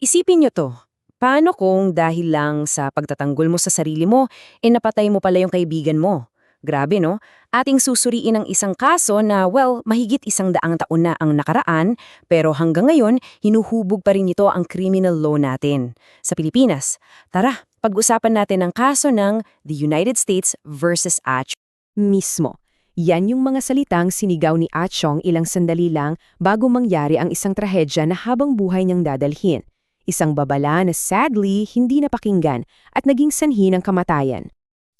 Isipin nyo to. Paano kung dahil lang sa pagtatanggol mo sa sarili mo, napatay mo pala yung kaibigan mo? Grabe no? Ating susuriin ang isang kaso na, mahigit 100 taon na ang nakaraan, pero hanggang ngayon, hinuhubog pa rin ito ang criminal law natin. Sa Pilipinas, tara, pag-usapan natin ang kaso ng the United States versus Ach mismo. Yan yung mga salitang sinigaw ni Achong ilang sandali lang bago mangyari ang isang trahedya na habang buhay niyang dadalhin. Isang babala na sadly hindi napakinggan at naging sanhi ng kamatayan.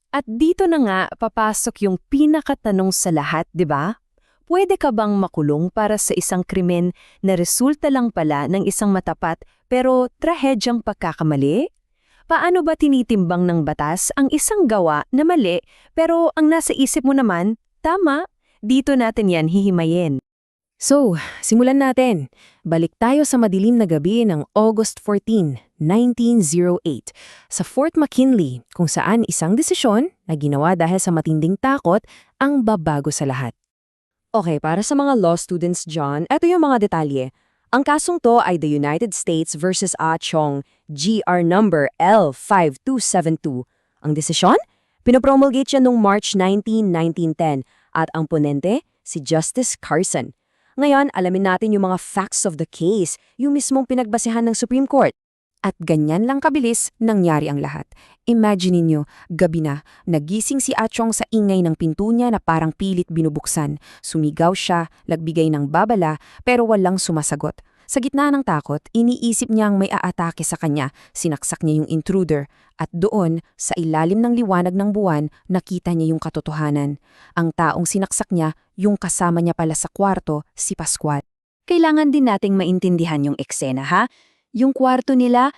At dito na nga papasok yung pinakatanong sa lahat, di ba? Pwede ka bang makulong para sa isang krimen na resulta lang pala ng isang matapat pero trahedyang pagkakamali? Paano ba tinitimbang ng batas ang isang gawa na mali pero ang nasa isip mo naman, tama? Dito natin yan hihimayin. So, simulan natin. Balik tayo sa madilim na gabi ng August 14, 1908, sa Fort McKinley, kung saan isang desisyon na ginawa dahil sa matinding takot ang babago sa lahat. Okay, para sa mga law students dyan, ito yung mga detalye. Ang kasong to ay the United States versus Achong, GR number L5272. Ang desisyon? Pinopromulgate siya noong March 19, 1910 at ang ponente, si Justice Carson. Ngayon, alamin natin yung mga facts of the case, yung mismong pinagbasehan ng Supreme Court. At ganyan lang kabilis, nangyari ang lahat. Imagine niyo, gabi na, nagising si Achong sa ingay ng pinto niya na parang pilit binubuksan. Sumigaw siya, nagbigay ng babala, pero walang sumasagot. Sa gitna ng takot, iniisip niyang may aatake sa kanya, sinaksak niya yung intruder, at doon, sa ilalim ng liwanag ng buwan, nakita niya yung katotohanan. Ang taong sinaksak niya, yung kasama niya pala sa kwarto, si Pascual. Kailangan din nating maintindihan yung eksena, ha? Yung kwarto nila,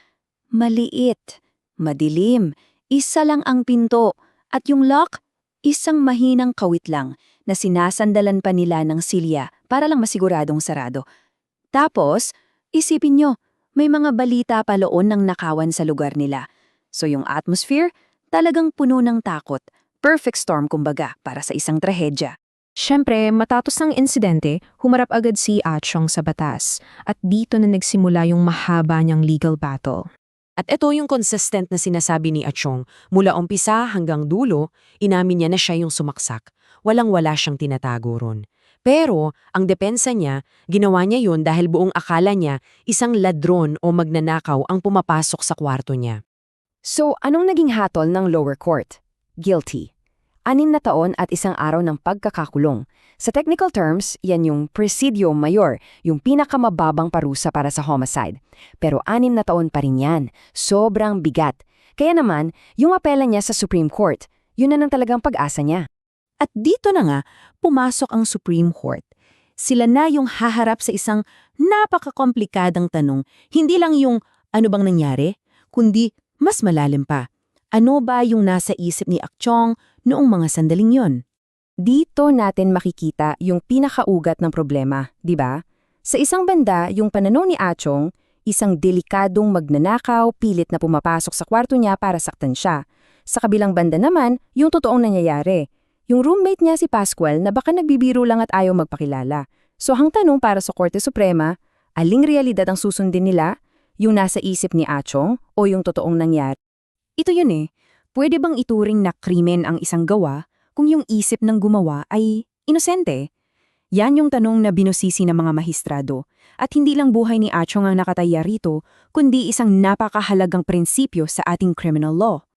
maliit, madilim, isa lang ang pinto, at yung lock, isang mahinang kawit lang na sinasandalan pa nila ng silya para lang masiguradong sarado. Tapos, isipin nyo, may mga balita pa loon ng nakawan sa lugar nila. So yung atmosphere, talagang puno ng takot. Perfect storm kumbaga para sa isang trahedya. Siyempre, matapos ng insidente, humarap agad si Achong sa batas. At dito na nagsimula yung mahaba niyang legal battle. At ito yung consistent na sinasabi ni Achong. Mula umpisa hanggang dulo, inamin niya na siya yung sumaksak. Walang-wala siyang tinatago ron. Pero, ang depensa niya, ginawa niya yun dahil buong akala niya isang ladron o magnanakaw ang pumapasok sa kwarto niya. So, anong naging hatol ng lower court? Guilty. 6 na taon at 1 araw ng pagkakakulong. Sa technical terms, yan yung presidio mayor, yung pinakamababang parusa para sa homicide. Pero 6 na taon pa rin yan. Sobrang bigat. Kaya naman, yung apela niya sa Supreme Court, yun na nang talagang pag-asa niya. At dito na nga, pumasok ang Supreme Court. Sila na yung haharap sa isang napakakomplikadang tanong, hindi lang yung ano bang nangyari, kundi mas malalim pa. Ano ba yung nasa isip ni Achong noong mga sandaling yon? Dito natin makikita yung pinakaugat ng problema, di ba? Sa isang banda, yung pananaw ni Achong, isang delikadong magnanakaw, pilit na pumapasok sa kwarto niya para saktan siya. Sa kabilang banda naman, yung totoong nangyayari. Yung roommate niya si Pascual na baka nagbibiro lang at ayaw magpakilala. So ang tanong para sa Korte Suprema, aling realidad ang susundin nila? Yung nasa isip ni Achong o yung totoong nangyari? Ito yun eh. Pwede bang ituring na krimen ang isang gawa kung yung isip ng gumawa ay inosente? Yan yung tanong na binusisi ng mga mahistrado. At hindi lang buhay ni Achong ang nakataya rito, kundi isang napakahalagang prinsipyo sa ating criminal law.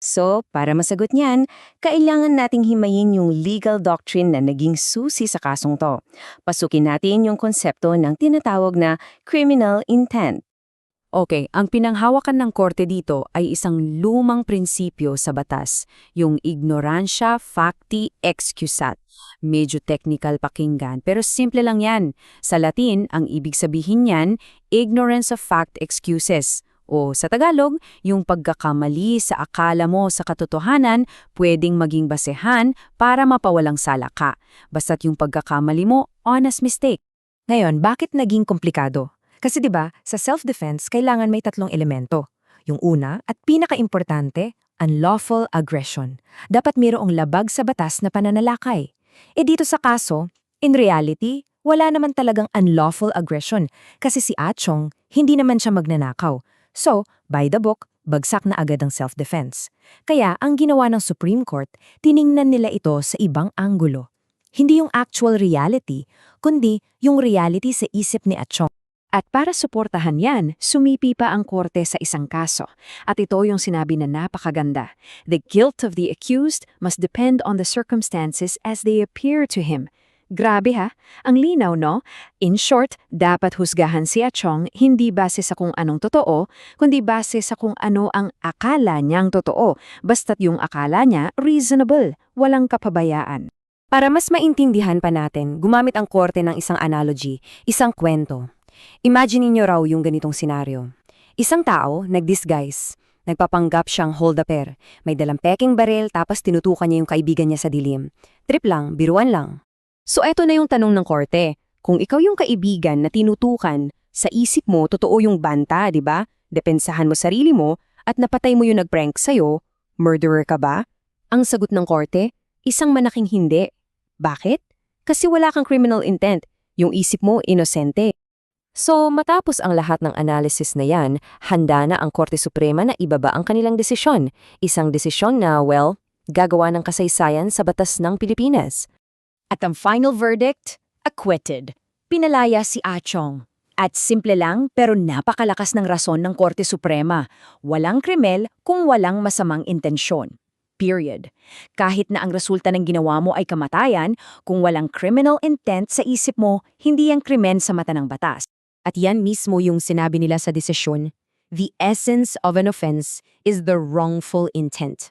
So, para masagot niyan, kailangan nating himayin yung legal doctrine na naging susi sa kasong to. Pasukin natin yung konsepto ng tinatawag na criminal intent. Okay, ang pinanghawakan ng korte dito ay isang lumang prinsipyo sa batas, yung ignorantia facti excusat. Medyo technical pakinggan, pero simple lang yan. Sa Latin, ang ibig sabihin niyan, ignorance of fact excuses. O sa Tagalog, yung pagkakamali sa akala mo sa katotohanan pwedeng maging basehan para mapawalang sala ka. Basta't yung pagkakamali mo, honest mistake. Ngayon, bakit naging komplikado? Kasi 'di ba, sa self-defense kailangan may 3 elemento. Yung una at pinakaimportante, unlawful aggression. Dapat mayroong labag sa batas na pananalakay. Dito sa kaso, in reality, wala naman talagang unlawful aggression kasi si Achong hindi naman siya magnanakaw. So, by the book, bagsak na agad ang self-defense. Kaya ang ginawa ng Supreme Court, tiningnan nila ito sa ibang anggulo. Hindi yung actual reality, kundi yung reality sa isip ni Achong. At para suportahan yan, sumipi pa ang korte sa isang kaso. At ito yung sinabi na napakaganda. The guilt of the accused must depend on the circumstances as they appear to him. Grabe ha, ang linaw no? In short, dapat husgahan si Achong hindi base sa kung anong totoo, kundi base sa kung ano ang akala niyang totoo, basta't yung akala niya reasonable, walang kapabayaan. Para mas maintindihan pa natin, gumamit ang korte ng isang analogy, isang kwento. Imagine niyo raw yung ganitong senaryo. Isang tao, nag-disguise. Nagpapanggap siyang hold-upper. May dalang peking baril tapos tinutukan niya yung kaibigan niya sa dilim. Trip lang, biruan lang. So eto na yung tanong ng korte. Kung ikaw yung kaibigan na tinutukan, sa isip mo totoo yung banta, di ba? Depensahan mo sarili mo at napatay mo yung nag-prank sa'yo, murderer ka ba? Ang sagot ng korte, isang malaking hindi. Bakit? Kasi wala kang criminal intent. Yung isip mo, inosente. So, matapos ang lahat ng analysis na yan, handa na ang Korte Suprema na ibaba ang kanilang desisyon. Isang desisyon na, well, gagawa ng kasaysayan sa batas ng Pilipinas. At ang final verdict, acquitted. Pinalaya si Achong. At simple lang pero napakalakas ng rason ng Korte Suprema. Walang krimel kung walang masamang intensyon. Period. Kahit na ang resulta ng ginawa mo ay kamatayan, kung walang criminal intent sa isip mo, hindi ang krimen sa mata ng batas. At yan mismo yung sinabi nila sa desisyon, the essence of an offense is the wrongful intent.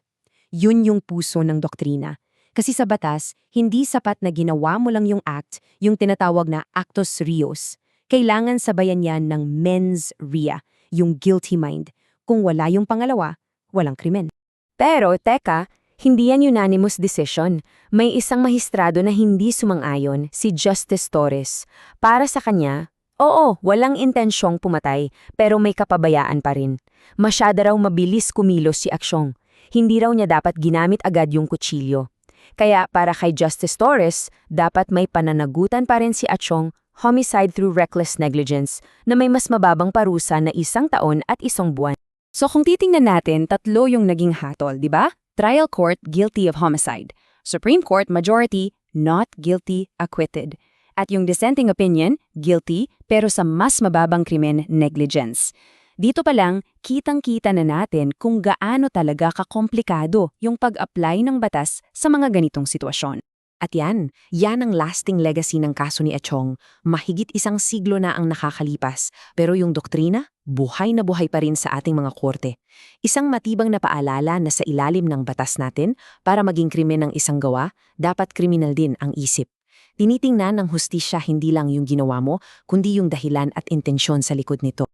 Yun yung puso ng doktrina. Kasi sa batas, hindi sapat na ginawa mo lang yung act, yung tinatawag na actus reus. Kailangan sabayan yan ng mens rea, yung guilty mind. Kung wala yung pangalawa, walang krimen. Pero, teka, hindi yan unanimous decision. May isang mahistrado na hindi sumang-ayon, si Justice Torres. Para sa kanya, oo, walang intensyong pumatay, pero may kapabayaan pa rin. Masyado raw mabilis kumilos si Achong. Hindi raw niya dapat ginamit agad yung kutsilyo. Kaya para kay Justice Torres, dapat may pananagutan pa rin si Achong, homicide through reckless negligence, na may mas mababang parusa na 1 taon at 1 buwan. So kung titingnan natin, 3 yung naging hatol, di ba? Trial court, guilty of homicide. Supreme Court, majority, not guilty, acquitted. At yung dissenting opinion, guilty, pero sa mas mababang krimen, negligence. Dito pa lang, kitang-kita na natin kung gaano talaga kakomplikado yung pag-apply ng batas sa mga ganitong sitwasyon. At yan ang lasting legacy ng kaso ni Achong. Mahigit 1 siglo na ang nakakalipas, pero yung doktrina, buhay na buhay pa rin sa ating mga korte. Isang matibang na paalala na sa ilalim ng batas natin, para maging krimen ng isang gawa, dapat kriminal din ang isip. Tinitingnan ng hustisya hindi lang yung ginawa mo, kundi yung dahilan at intensyon sa likod nito.